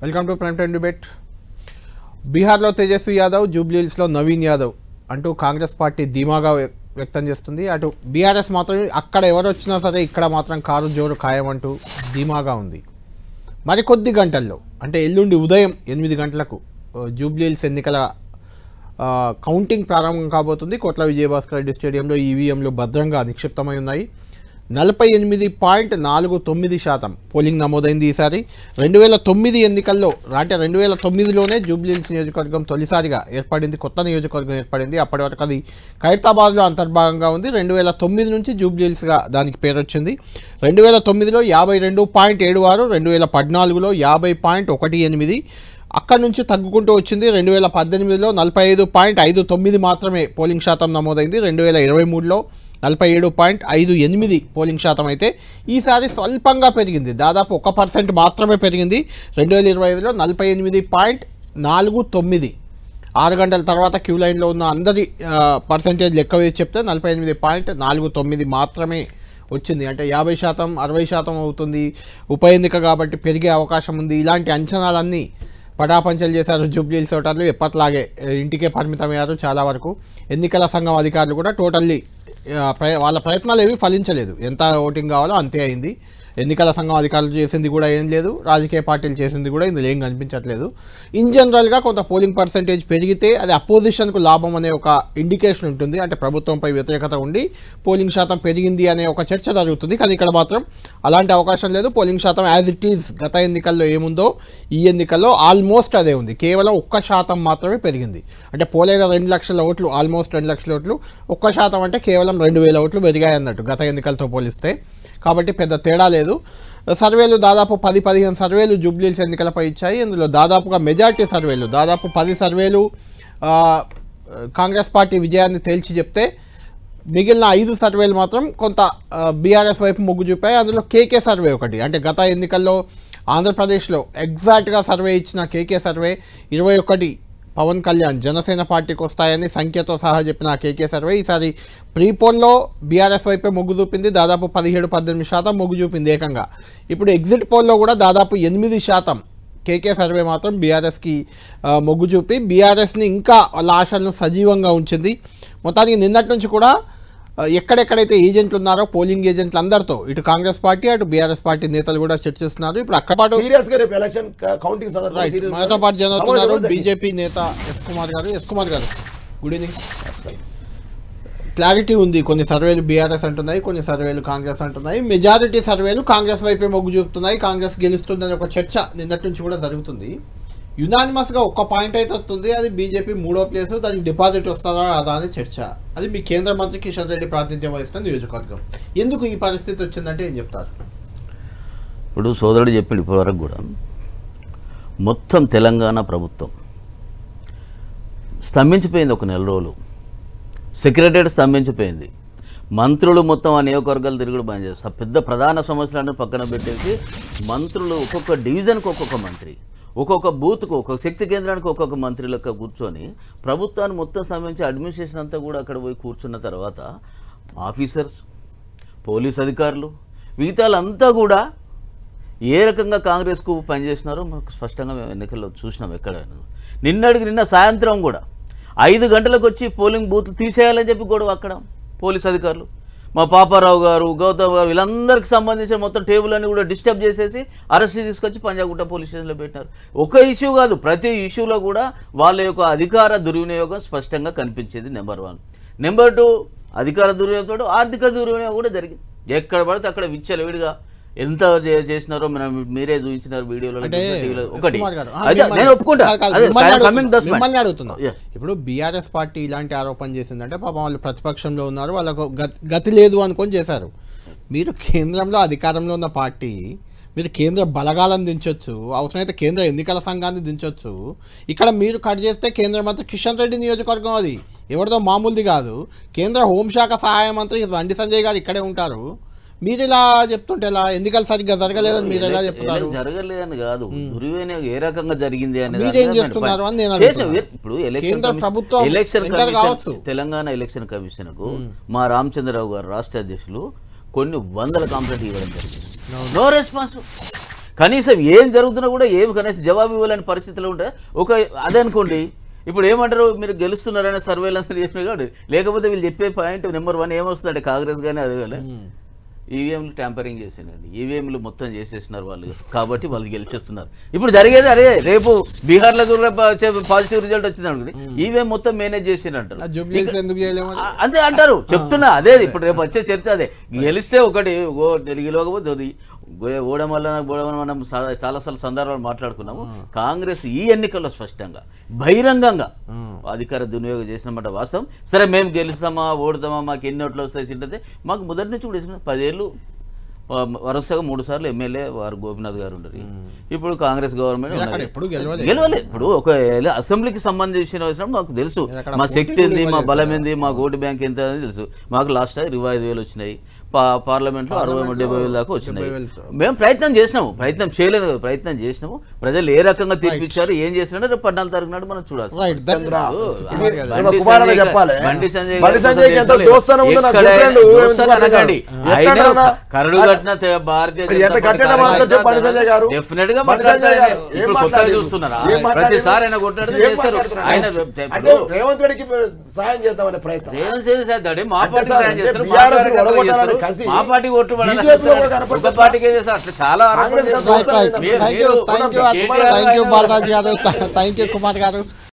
Welcome to prime time debate. బీహార్లో తేజస్వి యాదవ్, జూబ్లీహిల్స్లో నవీన్ యాదవ్ అంటూ కాంగ్రెస్ పార్టీ ధీమాగా వ్యక్తం చేస్తుంది. అటు బీఆర్ఎస్ మాత్రం అక్కడ ఎవరు వచ్చినా సరే ఇక్కడ మాత్రం కారు జోరు ఖాయమంటూ ధీమాగా ఉంది. మరికొద్ది గంటల్లో అంటే ఎల్లుండి ఉదయం 8 గంటలకు జూబ్లీహిల్స్ ఎన్నికల కౌంటింగ్ ప్రారంభం కాబోతుంది. కోట్ల విజయభాస్కర్ రెడ్డి స్టేడియంలో ఈవీఎంలు భద్రంగా నిక్షిప్తమై ఉన్నాయి. 48.49% పోలింగ్ నమోదైంది. ఈసారి 2009 ఎన్నికల్లో అంటే 2009లోనే జూబ్లీహిల్స్ నియోజకవర్గం తొలిసారిగా ఏర్పడింది, కొత్త నియోజకవర్గం ఏర్పడింది. అప్పటి వరకు అది ఖైరతాబాద్లో అంతర్భాగంగా ఉంది. 2009 నుంచి జూబ్లీహిల్స్గా దానికి పేరు వచ్చింది. 2009లో 52.76, 2014లో 50.18, అక్కడి నుంచి తగ్గుకుంటూ వచ్చింది. 2018లో 45.59 మాత్రమే పోలింగ్ శాతం నమోదైంది. 2023లో 47.58 పోలింగ్ శాతం అయితే ఈసారి స్వల్పంగా పెరిగింది, దాదాపు 1% మాత్రమే పెరిగింది. 2025లో 48.49, 6 గంటల తర్వాత క్యూ లైన్లో ఉన్న అందరి పర్సెంటేజ్ లెక్క వేసి చెప్తే 48.49 మాత్రమే వచ్చింది. అంటే 50%, 60% అవుతుంది. ఉప ఎన్నిక కాబట్టి పెరిగే అవకాశం ఉంది. ఇలాంటి అంచనాలన్నీ పటాపంచలు చేశారు జూబ్లీహిల్స్ ఓటర్లు. ఎప్పట్లాగే ఇంటికే పరిమితమయ్యారు చాలా వరకు. ఎన్నికల సంఘం అధికారులు కూడా టోటల్లీ వాళ్ళ ప్రయత్నాలు ఏవి ఫలించలేదు. ఎంత ఓటింగ్ కావాలో అంతే అయింది. ఎన్నికల సంఘం అధికారులు చేసింది కూడా ఏం లేదు, రాజకీయ పార్టీలు చేసింది కూడా ఇందులో ఏం కనిపించట్లేదు. ఇన్ జనరల్గా కొంత పోలింగ్ పర్సెంటేజ్ పెరిగితే అది అపోజిషన్కు లాభం అనే ఒక ఇండికేషన్ ఉంటుంది. అంటే ప్రభుత్వంపై వ్యతిరేకత ఉండి పోలింగ్ శాతం పెరిగింది అనే ఒక చర్చ జరుగుతుంది. కానీ ఇక్కడ మాత్రం అలాంటి అవకాశం లేదు. పోలింగ్ శాతం యాజ్ ఇట్ ఈజ్ గత ఎన్నికల్లో ఏముందో ఈ ఎన్నికల్లో ఆల్మోస్ట్ అదే ఉంది. కేవలం 1% మాత్రమే పెరిగింది. అంటే పోలైన 2 లక్షల ఓట్లు, ఆల్మోస్ట్ 2 లక్షల ఓట్లు, 1% అంటే కేవలం 2000 ఓట్లు పెరిగాయి అన్నట్టు గత ఎన్నికలతో పోలిస్తే. కాబట్టి పెద్ద తేడా లేదు. సర్వేలు దాదాపు 10-15 సర్వేలు జూబ్లీహిల్స్ ఎన్నికలపై ఇచ్చాయి. ఇందులో దాదాపుగా మెజార్టీ సర్వేలు, దాదాపు 10 సర్వేలు కాంగ్రెస్ పార్టీ విజయాన్ని తేల్చి చెప్తే మిగిలిన 5 సర్వేలు మాత్రం కొంత బీఆర్ఎస్ వైపు మొగ్గు చూపాయి. అందులో కేకే సర్వే ఒకటి. అంటే గత ఎన్నికల్లో ఆంధ్రప్రదేశ్లో ఎగ్జాక్ట్గా సర్వే ఇచ్చిన కేకే సర్వే 21 పవన్ కళ్యాణ్ జనసేన పార్టీకి వస్తాయని సంఖ్యతో సహా చెప్పిన కేకే సర్వే ఈసారి ప్రీపోల్లో బీఆర్ఎస్ వైపే మొగ్గు చూపింది. దాదాపు 17-18% మొగ్గు చూపింది ఏకంగా. ఇప్పుడు ఎగ్జిట్ పోల్లో కూడా దాదాపు 8% కేకే సర్వే మాత్రం బీఆర్ఎస్కి మొగ్గు చూపి బీఆర్ఎస్ని ఇంకా వాళ్ళ ఆశలను సజీవంగా ఉంచింది. మొత్తానికి నిన్నటి నుంచి కూడా ఎక్కడెక్కడైతే ఏజెంట్లు ఉన్నారో పోలింగ్ ఏజెంట్లు అందరితో ఇటు కాంగ్రెస్ పార్టీ అటు బీఆర్ఎస్ పార్టీ నేతలు కూడా చర్చిస్తున్నారు. ఇప్పుడు అక్కడ పాటు మనతో పాటు జనం అవుతున్నారు బీజేపీ నేత ఎస్ కుమార్ గారు. Good evening. క్లారిటీ ఉంది. కొన్ని సర్వేలు బీఆర్ఎస్ అంటున్నాయి, కొన్ని సర్వేలు కాంగ్రెస్ అంటున్నాయి. మెజారిటీ సర్వేలు కాంగ్రెస్ వైపే మొగ్గు చూపుతున్నాయి. కాంగ్రెస్ గెలుస్తుందని ఒక చర్చ నిన్నటి నుంచి కూడా జరుగుతుంది. యునానిమస్గా 1 పాయింట్ అయితే వస్తుంది, అది బీజేపీ 3వ ప్లేస్, దానికి డిపాజిట్ వస్తుందా అదా అని చర్చ. అది మీ కేంద్ర మంత్రి కిషన్ రెడ్డి ప్రాతినిధ్యం వహిస్తున్న నియోజకవర్గం. ఎందుకు ఈ పరిస్థితి వచ్చిందంటే ఏం చెప్తారు? ఇప్పుడు సోదరుడు చెప్పిండు ఇప్పటివరకు కూడా మొత్తం తెలంగాణ ప్రభుత్వం స్తంభించిపోయింది. ఒక నెల రోజులు సెక్రటరీ స్తంభించిపోయింది. మంత్రులు మొత్తం ఆ నియోజకవర్గాలు తిరుగుడు బంద్ చేస్తారు. పెద్ద ప్రధాన సమస్యలను పక్కన పెట్టేసి మంత్రులు ఒక్కొక్క డివిజన్కి ఒక్కొక్క మంత్రి, ఒక్కొక్క బూత్కు ఒక్కొక్క శక్తి కేంద్రానికి ఒక్కొక్క మంత్రి లెక్క కూర్చొని ప్రభుత్వాన్ని మొత్తం సంబంధించి అడ్మినిస్ట్రేషన్ అంతా కూడా అక్కడ పోయి కూర్చున్న తర్వాత ఆఫీసర్స్, పోలీస్ అధికారులు, మిగతాలంతా కూడా ఏ రకంగా కాంగ్రెస్కు పనిచేసినారో మనకు స్పష్టంగా మేము ఎన్నికల్లో చూసినాం. ఎక్కడైనా నిన్న సాయంత్రం కూడా 5 గంటలకు వచ్చి పోలింగ్ బూత్ తీసేయాలని చెప్పి గొడవ అక్కడ పోలీస్ అధికారులు, మా పాపారావు గారు, గౌతమ్ గారు, వీళ్ళందరికీ సంబంధించిన మొత్తం టేబుల్ అన్ని కూడా డిస్టర్బ్ చేసేసి అరెస్ట్ తీసుకొచ్చి పంజాగుట్ట పోలీస్ స్టేషన్లో పెట్టినారు. ఒక ఇష్యూ కాదు, ప్రతి ఇష్యూలో కూడా వాళ్ళ యొక్క అధికార దుర్వినియోగం స్పష్టంగా కనిపించేది. నెంబర్ 1. నెంబర్ 2, అధికార దుర్వినియోగంతో ఆర్థిక దుర్వినియోగం కూడా జరిగింది. ఎక్కడ పడితే అక్కడ విచ్చలవిడిగా ఎంత చేసినారో మీరే చూపించినారు వీడియోలో. ఒకటి నేను ఒప్పుకుంటా. ఇప్పుడు బీఆర్ఎస్ పార్టీ ఇలాంటి ఆరోపణ చేసిందంటే పాపం వాళ్ళు ప్రతిపక్షంలో ఉన్నారు, వాళ్ళకు గతి లేదు అనుకొని చేశారు. మీరు కేంద్రంలో అధికారంలో ఉన్న పార్టీ, మీరు కేంద్ర బలగాలను దించవచ్చు, అవసరమైతే కేంద్ర ఎన్నికల సంఘాన్ని దించవచ్చు. ఇక్కడ మీరు కట్ చేస్తే కేంద్ర మంత్రి కిషన్ రెడ్డి నియోజకవర్గం, అది ఎవరిదో మామూలుది కాదు. కేంద్ర హోంశాఖ సహాయ మంత్రి బండి సంజయ్ గారు ఇక్కడే ఉంటారు. మీరు ఇలా చెప్తుంటే ఎలా? ఎన్నికలు సరిగ్గా జరగలేదని మీరు ఎలా చెప్తున్నారు? జరగలేదని కాదు, దుర్వినియోగం ఏ రకంగా జరిగింది అనేది మీరేం చేస్తున్నారు అని నేను ఇప్పుడు తెలంగాణ ఎలక్షన్ కమిషన్ కు మా రామచంద్రరావు గారు రాష్ట్ర అధ్యక్షులు కొన్ని వందల కంప్లైంట్ ఇవ్వడం జరిగింది. No response. కనీసం ఏం జరుగుతున్నా కూడా ఏమి కనీసం జవాబు ఇవ్వలేని పరిస్థితిలో ఉంటే అదే అనుకోండి. ఇప్పుడు ఏమంటారు, మీరు గెలుస్తున్నారనే సర్వేలు అందరూ చెప్పినా కాబట్టి, లేకపోతే వీళ్ళు చెప్పే పాయింట్ నెంబర్ 1 ఏమొస్తుందంటే కాంగ్రెస్ కానీ అదే కానీ ఈవీఎంలు ట్యాంపరింగ్ చేసినండి, ఈవీఎంలు మొత్తం చేసేసినారు వాళ్ళు, కాబట్టి వాళ్ళు గెలిచేస్తున్నారు. ఇప్పుడు జరిగేది అదే. రేపు బీహార్లో పాజిటివ్ రిజల్ట్ వచ్చింది అనుకోండి, ఈవీఎం మొత్తం మేనేజ్ చేసినంటారు. అంతే అంటారు, చెప్తున్నా అదే. ఇప్పుడు రేపు వచ్చే చర్చ అదే. గెలిస్తే ఒకటి గెలవకపోతే ఓడం వల్ల మనం చాలాసార్లు సందర్భాలు మాట్లాడుకున్నాము. కాంగ్రెస్ ఈ ఎన్నికల్లో స్పష్టంగా బహిరంగంగా అధికార దుర్వినియోగం చేసినమాట వాస్తవం. సరే మేము గెలుస్తామా ఓడతామా మాకు ఎన్ని ఓట్లు వస్తాయి తింటే మాకు మొదటి నుంచి కూడా 10 ఏళ్ళు వరుసగా 3 సార్లు ఎమ్మెల్యే వారు గోపినాథ్ గారు ఉండరు. ఇప్పుడు కాంగ్రెస్ గవర్నమెంట్ గెలవలేదు. ఇప్పుడు ఒక అసెంబ్లీకి సంబంధించిన వచ్చినప్పుడు మాకు తెలుసు మా శక్తి ఏంది, మా బలం ఏంది, మా ఓటు బ్యాంక్ ఎంత అని తెలుసు. మాకు లాస్ట్ 25,000 వచ్చినాయి, పార్లమెంట్లో 60-70,000 దాకా వచ్చినాయి. మేము ప్రయత్నం చేసినాము, ప్రయత్నం చేయలేదు కదా, ప్రయత్నం చేసినాము. ప్రజలు ఏ రకంగా తీర్పిచ్చారు, ఏం చేసినారో రేపు 14 తారీఖు నాడు మనం చూడాలి. కరడు కట్టిన భారతీయ డెఫినెట్ గా చూస్తున్నారా, ప్రతిసారి ఆయన కొట్టాడు చేస్తారు. ఆయన రేవంత్ రెడ్డికి సాయం చేద్దామనే ప్రయత్నం, మా పార్టీ సాయం చేస్తారు, మా పార్టీ ఓట్లు ఒక పార్టీకి చాలా థ్యాంక్ యూ బాలరాజు గారు, థ్యాంక్ యూ కుమార్ గారు.